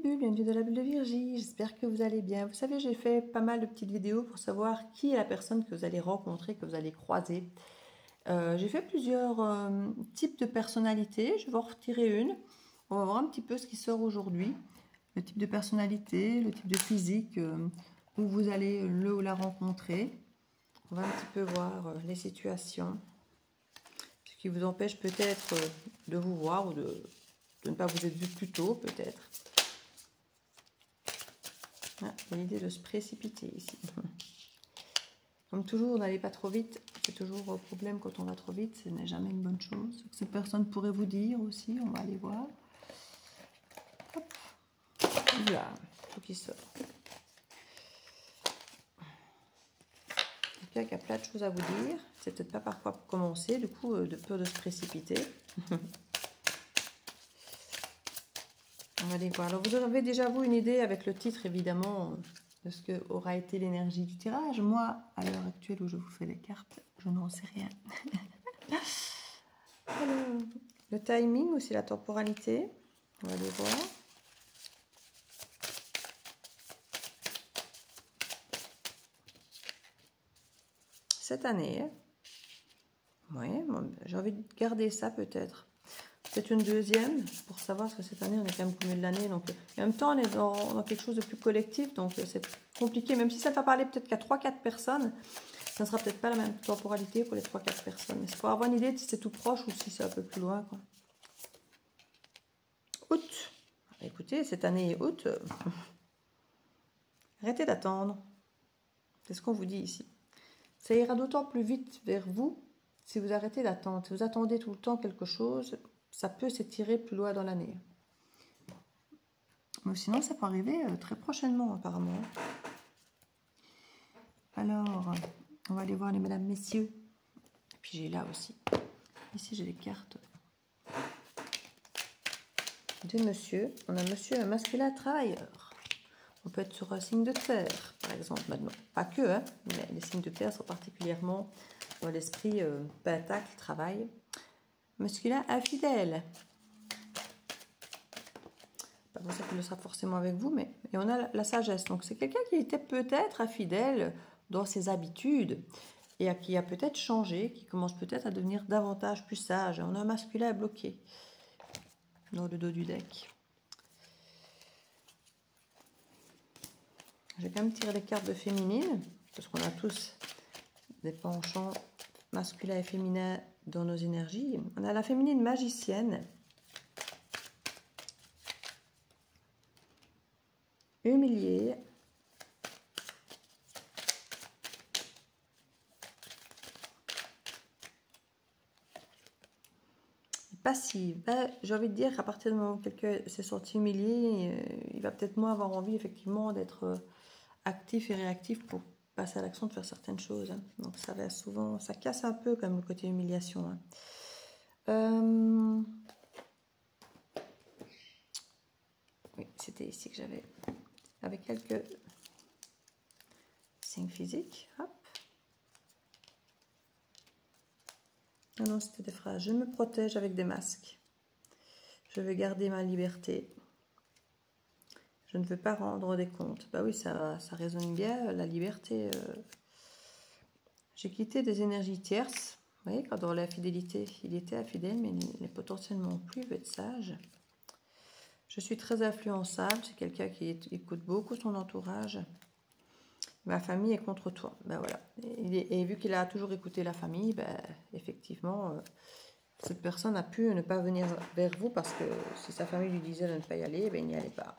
bienvenue dans la bulle de Virgie, j'espère que vous allez bien. Vous savez, j'ai fait pas mal de petites vidéos pour savoir qui est la personne que vous allez rencontrer, que vous allez croiser. J'ai fait plusieurs types de personnalités, je vais en retirer une. On va voir un petit peu ce qui sort aujourd'hui. Le type de personnalité, le type de physique où vous allez le ou la rencontrer. On va un petit peu voir les situations, ce qui vous empêche peut-être de vous voir ou de ne pas vous être vu plus tôt peut-être. Ah, l'idée de se précipiter ici. Comme toujours, n'allez pas trop vite. C'est toujours un problème quand on va trop vite. Ce n'est jamais une bonne chose. Ce que cette personne pourrait vous dire aussi. On va aller voir. Hop. Là, faut qu'il sort. Quelqu'un qui a plein de choses à vous dire. C'est peut-être pas par quoi commencer. Du coup, de peur de se précipiter. On va aller voir. Alors, vous avez déjà, vous, une idée avec le titre, évidemment, de ce que aura été l'énergie du tirage. Moi, à l'heure actuelle où je vous fais les cartes, je n'en sais rien. Alors, le timing, aussi la temporalité. On va aller voir. Cette année, oui, bon, j'ai envie de garder ça peut-être. Peut-être une deuxième, pour savoir, parce que cette année, on est quand même au milieu de l'année. Donc, en même temps, on est dans quelque chose de plus collectif, donc c'est compliqué. Même si ça va parler peut-être qu'à 3-4 personnes, ça ne sera peut-être pas la même temporalité pour les 3-4 personnes. Mais c'est pour avoir une idée de si c'est tout proche ou si c'est un peu plus loin, quoi. Août. Écoutez, cette année est août. Arrêtez d'attendre. C'est ce qu'on vous dit ici. Ça ira d'autant plus vite vers vous si vous arrêtez d'attendre. Si vous attendez tout le temps quelque chose, ça peut s'étirer plus loin dans l'année. Mais sinon, ça peut arriver très prochainement, apparemment. Alors, on va aller voir les mesdames, messieurs. Et puis j'ai là aussi. Ici, j'ai les cartes de monsieur. On a monsieur masculin travailleur. On peut être sur un signe de terre, par exemple, maintenant. Pas que, hein, mais les signes de terre sont particulièrement dans l'esprit pentacle, travail. Masculin infidèle. Pas pour ça qu'il le sera forcément avec vous, mais et on a la sagesse. Donc c'est quelqu'un qui était peut-être infidèle dans ses habitudes et qui a peut-être changé, qui commence peut-être à devenir davantage plus sage. On a un masculin bloqué dans le dos du deck. J'ai quand même tiré des cartes de féminine, parce qu'on a tous des penchants masculins et féminins dans nos énergies. On a la féminine magicienne. Humiliée. Passive. Ben, j'ai envie de dire qu'à partir du moment où quelqu'un s'est senti humilié, il va peut-être moins avoir envie effectivement d'être actif et réactif pour passer à l'action, de faire certaines choses. Hein. Donc ça va souvent, ça casse un peu comme le côté humiliation. Hein. Oui, c'était ici que j'avais, avec quelques signes physiques. Hop. Ah non, c'était des phrases. Je me protège avec des masques. Je veux garder ma liberté. Je ne veux pas rendre des comptes. Bah oui, ça résonne bien, la liberté. J'ai quitté des énergies tierces. Vous voyez, quand dans la fidélité, il était infidèle, mais il n'est potentiellement plus, il veut être sage. Je suis très influençable. C'est quelqu'un qui écoute beaucoup son entourage. Ma famille est contre toi. Ben voilà. Et vu qu'il a toujours écouté la famille, ben, effectivement, cette personne a pu ne pas venir vers vous parce que si sa famille lui disait de ne pas y aller, ben, il n'y allait pas.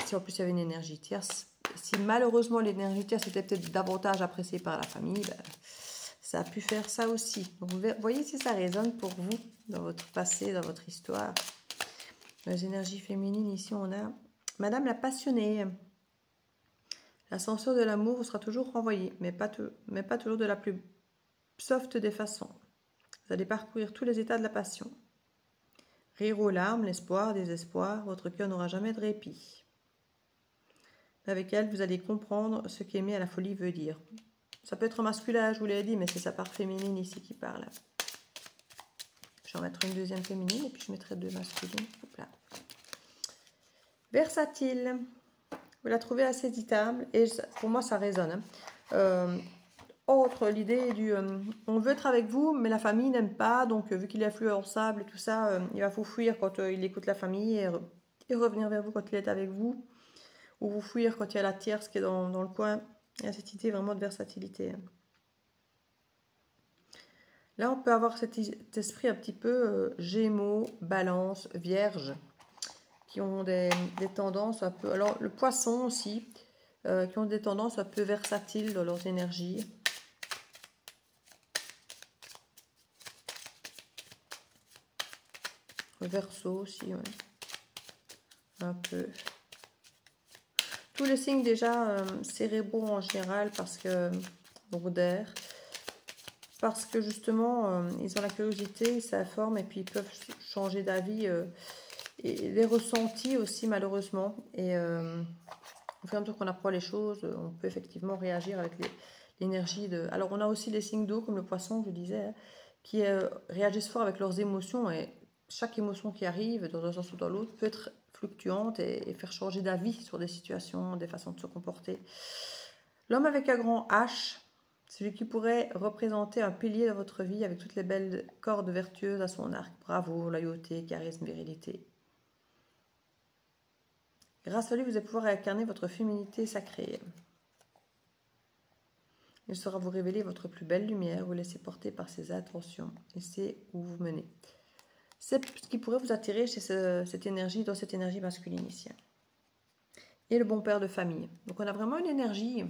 Si en plus il y avait une énergie tierce, si malheureusement l'énergie tierce était peut-être davantage appréciée par la famille, ben, ça a pu faire ça aussi. Donc vous voyez si ça résonne pour vous dans votre passé, dans votre histoire. Les énergies féminines, ici on a Madame la passionnée. L'ascenseur de l'amour vous sera toujours renvoyé, mais pas toujours de la plus soft des façons. Vous allez parcourir tous les états de la passion. Rire aux larmes, l'espoir, désespoir, votre cœur n'aura jamais de répit. Avec elle, vous allez comprendre ce qu'aimer à la folie veut dire. Ça peut être masculin, je vous l'ai dit, mais c'est sa part féminine ici qui parle. Je vais en mettre une deuxième féminine et puis je mettrai deux masculines. Hop là. Versatile. Vous la trouvez assez équitable et pour moi ça résonne. Autre l'idée du on veut être avec vous mais la famille n'aime pas, donc vu qu'il est influençable et tout ça, il va vous fuir quand il écoute la famille et revenir vers vous quand il est avec vous, ou vous fuir quand il y a la tierce qui est dans le coin. Il y a cette idée vraiment de versatilité. Là on peut avoir cet esprit un petit peu Gémeaux, Balance, Vierge, qui ont des tendances un peu, alors le Poisson aussi, qui ont des tendances un peu versatiles dans leurs énergies. Le Verseau aussi, ouais. Un peu. Tous les signes déjà cérébraux en général, parce que d'air, parce que justement ils ont la curiosité, ils s'informent et puis ils peuvent changer d'avis et les ressentis aussi malheureusement. Et au fur et à mesure qu'on apprend les choses, on peut effectivement réagir avec l'énergie de. Alors on a aussi les signes d'eau comme le Poisson, je disais, hein, qui réagissent fort avec leurs émotions, et chaque émotion qui arrive dans un sens ou dans l'autre peut être fluctuante et faire changer d'avis sur des situations, des façons de se comporter. L'homme avec un grand H, celui qui pourrait représenter un pilier de votre vie avec toutes les belles cordes vertueuses à son arc. Bravo, loyauté, charisme, virilité. Grâce à lui, vous allez pouvoir incarner votre féminité sacrée. Il saura vous révéler votre plus belle lumière, vous laisser porter par ses intentions et c'est où vous menez. C'est ce qui pourrait vous attirer chez cette énergie, dans cette énergie masculine ici. Et le bon père de famille. Donc on a vraiment une énergie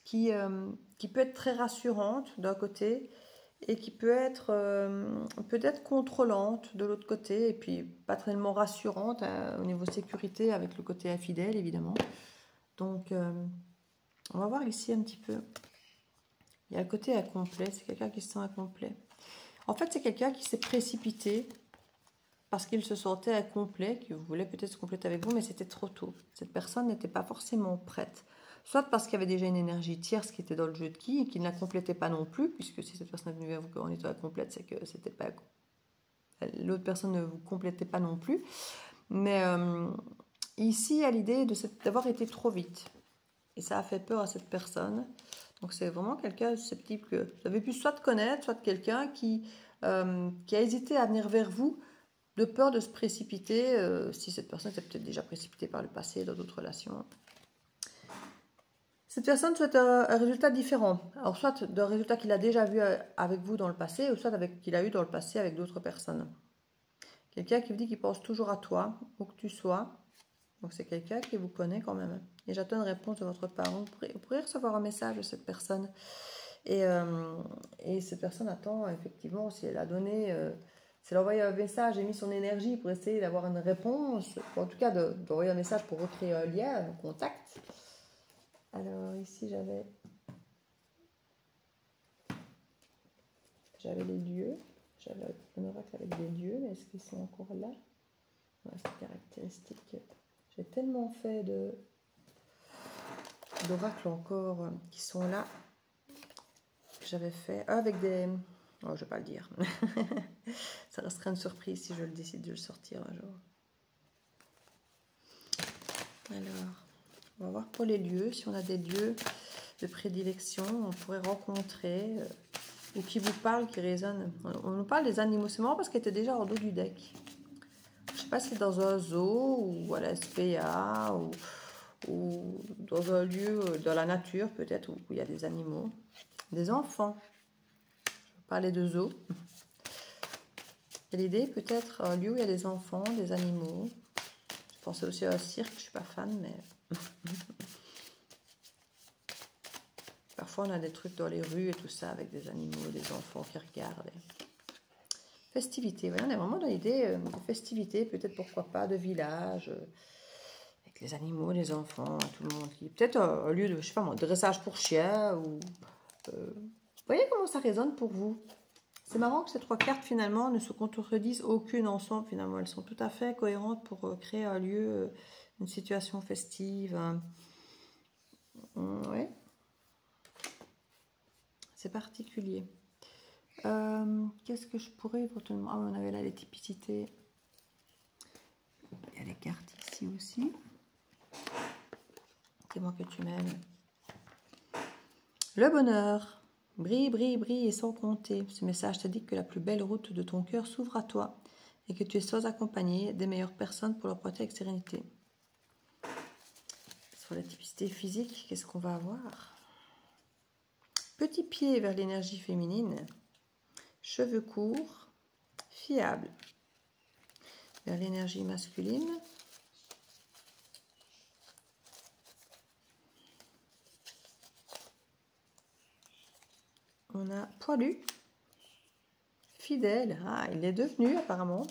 qui peut être très rassurante d'un côté et qui peut être peut-être contrôlante de l'autre côté, et puis pas tellement rassurante au niveau sécurité avec le côté infidèle évidemment. Donc on va voir ici un petit peu. Il y a le côté incomplet, c'est quelqu'un qui se sent incomplet. En fait, c'est quelqu'un qui s'est précipité parce qu'il se sentait incomplet, qui voulait peut-être se compléter avec vous, mais c'était trop tôt. Cette personne n'était pas forcément prête. Soit parce qu'il y avait déjà une énergie tierce qui était dans le jeu de qui et qui ne la complétait pas non plus, puisque si cette personne est venue vers vous en étant incomplète, c'est que c'était pas l'autre personne ne vous complétait pas non plus. Mais ici, il y a l'idée d'avoir été trop vite. Et ça a fait peur à cette personne. Donc c'est vraiment quelqu'un susceptible que vous avez pu soit connaître, soit quelqu'un qui a hésité à venir vers vous de peur de se précipiter, si cette personne s'est peut-être déjà précipitée par le passé dans d'autres relations. Cette personne souhaite un résultat différent. Alors soit d'un résultat qu'il a déjà vu avec vous dans le passé, ou soit qu'il a eu dans le passé avec d'autres personnes. Quelqu'un qui vous dit qu'il pense toujours à toi, où que tu sois. Donc c'est quelqu'un qui vous connaît quand même. Et j'attends une réponse de votre part. Vous pourrez recevoir un message de cette personne. Et cette personne attend effectivement, si elle a donné, si elle a envoyé un message et mis son énergie pour essayer d'avoir une réponse, ou en tout cas d'envoyer un message pour recréer un lien, un contact. Alors ici j'avais les lieux, j'avais un oracle avec des lieux, mais est-ce qu'ils sont encore là? Ouais, c'est caractéristique. J'ai tellement fait d'oracles encore qui sont là, que j'avais fait avec des... Oh, je ne vais pas le dire. Ça restera une surprise si je le décide de le sortir un jour. Alors, on va voir pour les lieux, si on a des lieux de prédilection, on pourrait rencontrer, ou qui vous parlent, qui résonnent. On nous parle des animaux, c'est marrant parce qu'elle était déjà en dos du deck. Je ne sais pas si c'est dans un zoo, ou à la SPA, ou dans un lieu, dans la nature peut-être, où il y a des animaux. Des enfants. Je vais parler de zoo. L'idée peut-être un lieu où il y a des enfants, des animaux. Je pensais aussi à un cirque, je ne suis pas fan, mais... Parfois on a des trucs dans les rues et tout ça, avec des animaux, des enfants qui regardent. Festivités, oui, on est vraiment dans l'idée de festivités, peut-être pourquoi pas, de village, avec les animaux, les enfants, tout le monde. Peut-être un lieu de, je sais pas moi, dressage pour chiens, ou... vous voyez comment ça résonne pour vous? C'est marrant que ces trois cartes finalement ne se contredisent aucune ensemble, finalement. Elles sont tout à fait cohérentes pour créer un lieu, une situation festive. Ouais. C'est particulier. Qu'est-ce que je pourrais éventuellement... Ah, on avait là les typicités. Il y a les cartes ici ici aussi. Dis-moi que tu m'aimes. Le bonheur. Brille, brille, brille et sans compter. Ce message te dit que la plus belle route de ton cœur s'ouvre à toi et que tu es sans accompagner des meilleures personnes pour leur porter avec sérénité. Sur la typicité physique, qu'est-ce qu'on va avoir? Petit pied vers l'énergie féminine. Cheveux courts, fiable. Vers l'énergie masculine. On a poilu, fidèle. Ah, il est devenu apparemment,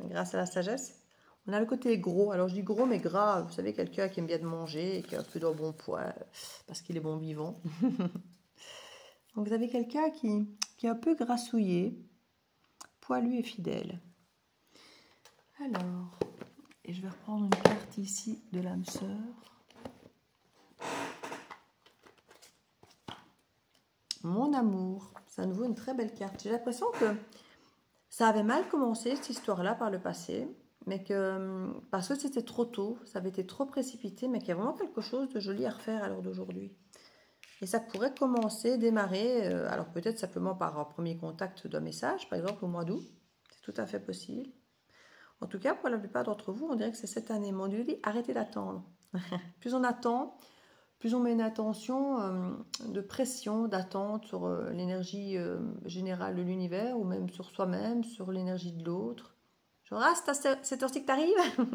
grâce à la sagesse. On a le côté gros. Alors je dis gros mais gras. Vous savez, quelqu'un qui aime bien de manger et qui a un peu de bon poids parce qu'il est bon vivant. Donc vous avez quelqu'un qui est un peu grassouillé, poilu et fidèle. Alors, et je vais reprendre une carte ici de l'âme sœur. Mon amour, c'est à nouveau une très belle carte. J'ai l'impression que ça avait mal commencé, cette histoire-là, par le passé, mais que, parce que c'était trop tôt, ça avait été trop précipité, mais qu'il y a vraiment quelque chose de joli à refaire à l'heure d'aujourd'hui. Et ça pourrait commencer, démarrer, alors peut-être simplement par un premier contact d'un message, par exemple au mois d'août, c'est tout à fait possible. En tout cas, pour la plupart d'entre vous, on dirait que c'est cette année. Mais on dit, arrêtez d'attendre. Plus on attend, plus on met une attention de pression, d'attente sur l'énergie générale de l'univers, ou même sur soi-même, sur l'énergie de l'autre. Genre, ah, c'est heure-ci que t'arrives.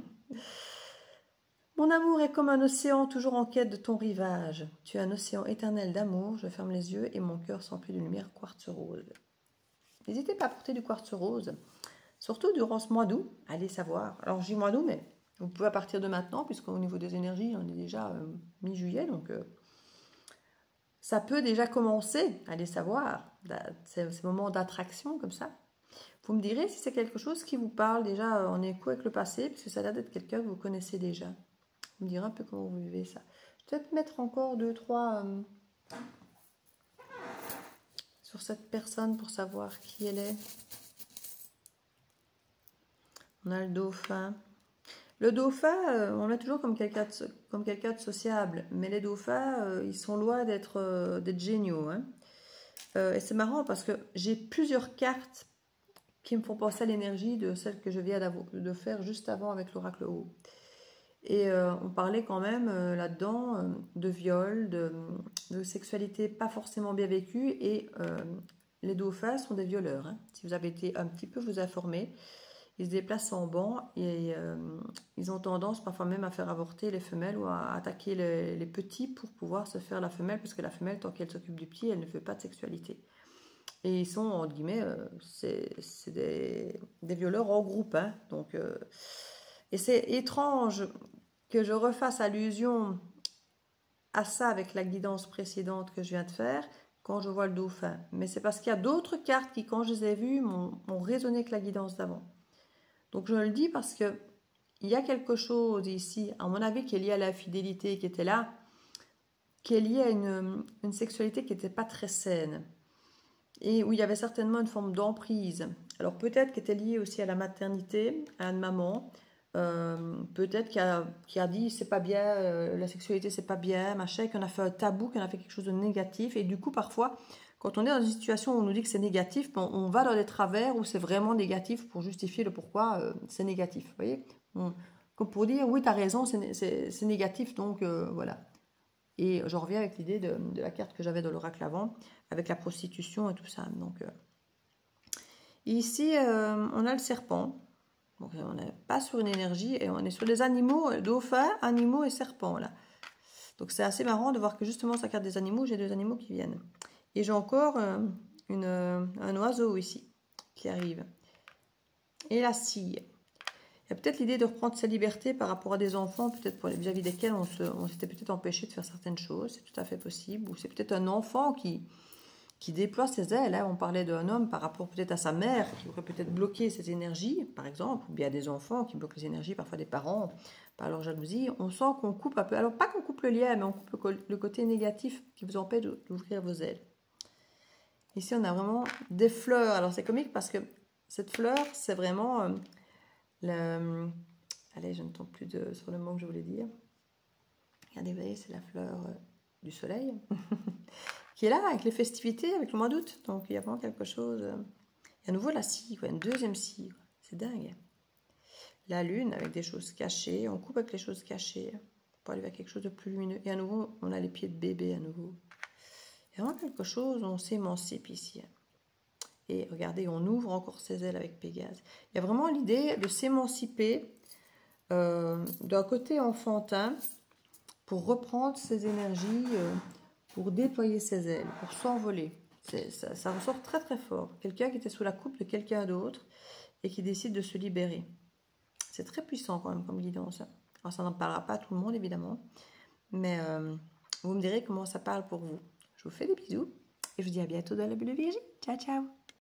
Mon amour est comme un océan toujours en quête de ton rivage. Tu es un océan éternel d'amour. Je ferme les yeux et mon cœur s'emplit de lumière quartz rose. N'hésitez pas à porter du quartz rose, surtout durant ce mois d'août. Allez savoir. Alors, je dis mois d'août, mais vous pouvez à partir de maintenant, puisqu'au niveau des énergies, on est déjà mi-juillet, donc ça peut déjà commencer. Allez savoir. C'est ce moment d'attraction comme ça. Vous me direz si c'est quelque chose qui vous parle déjà en écho avec le passé, parce que ça a l'air d'être quelqu'un que vous connaissez déjà. Vous me direz un peu comment vous vivez ça. Je vais peut-être mettre encore 2, 3 sur cette personne pour savoir qui elle est. On a le dauphin. Le dauphin, on l'a toujours comme quelqu'un de sociable, mais les dauphins, ils sont loin d'être géniaux. Hein. Et c'est marrant parce que j'ai plusieurs cartes qui me font penser à l'énergie de celle que je viens de faire juste avant avec l'oracle haut. Et on parlait quand même là-dedans de viol, de sexualité pas forcément bien vécue, et les dauphins sont des violeurs. Hein. Si vous avez été un petit peu vous informer, ils se déplacent en banc et ils ont tendance parfois même à faire avorter les femelles ou à attaquer les petits pour pouvoir se faire la femelle, parce que la femelle, tant qu'elle s'occupe du petit, elle ne fait pas de sexualité. Et ils sont, entre guillemets, c'est des violeurs en groupe. Hein. Donc, et c'est étrange que je refasse allusion à ça avec la guidance précédente que je viens de faire quand je vois le dauphin. Mais c'est parce qu'il y a d'autres cartes qui, quand je les ai vues, m'ont résonné avec la guidance d'avant. Donc je le dis parce que il y a quelque chose ici, à mon avis, qui est lié à la fidélité qui était là, qui est lié à une sexualité qui n'était pas très saine, et où il y avait certainement une forme d'emprise. Alors peut-être qu'elle était liée aussi à la maternité, à une maman, peut-être qui a dit c'est pas bien, la sexualité c'est pas bien, machin, qu'on a fait un tabou, qu'on a fait quelque chose de négatif, et du coup parfois quand on est dans une situation où on nous dit que c'est négatif, on va dans des travers où c'est vraiment négatif pour justifier le pourquoi c'est négatif, vous voyez, comme pour dire oui t'as raison, c'est négatif, donc voilà. Et je reviens avec l'idée de la carte que j'avais dans l'oracle avant, avec la prostitution et tout ça. Donc, ici, on a le serpent. Donc, on n'est pas sur une énergie, et on est sur des animaux, dauphins, animaux et serpents. Là. Donc, c'est assez marrant de voir que justement, sa carte des animaux, j'ai 2 animaux qui viennent. Et j'ai encore un oiseau ici, qui arrive. Et la scie. Il y a peut-être l'idée de reprendre sa liberté par rapport à des enfants, peut-être vis-à-vis desquels on s'était peut-être empêché de faire certaines choses, c'est tout à fait possible. Ou c'est peut-être un enfant qui déploie ses ailes. Hein. On parlait d'un homme par rapport peut-être à sa mère, qui aurait peut-être bloqué ses énergies, par exemple, ou bien des enfants qui bloquent les énergies, parfois des parents, par leur jalousie. On sent qu'on coupe un peu, alors pas qu'on coupe le lien, mais on coupe le côté négatif qui vous empêche d'ouvrir vos ailes. Ici, on a vraiment des fleurs. Alors c'est comique parce que cette fleur, c'est vraiment... Allez, je ne tombe plus sur le mot que je voulais dire. Regardez, vous voyez, c'est la fleur du soleil qui est là avec les festivités, avec le mois d'août. Donc, il y a vraiment quelque chose. Et à nouveau, la scie, quoi, une deuxième scie. C'est dingue. La lune avec des choses cachées. On coupe avec les choses cachées pour aller vers quelque chose de plus lumineux. Et à nouveau, on a les pieds de bébé à nouveau. Il y a vraiment quelque chose où on s'émancipe ici. Et regardez, on ouvre encore ses ailes avec Pégase. Il y a vraiment l'idée de s'émanciper d'un côté enfantin pour reprendre ses énergies, pour déployer ses ailes, pour s'envoler. Ça ressort très très fort. Quelqu'un qui était sous la coupe de quelqu'un d'autre et qui décide de se libérer. C'est très puissant quand même comme guidance. Alors ça n'en parlera pas à tout le monde évidemment, mais vous me direz comment ça parle pour vous. Je vous fais des bisous et je vous dis à bientôt dans la bulle de Virgie. Ciao ciao.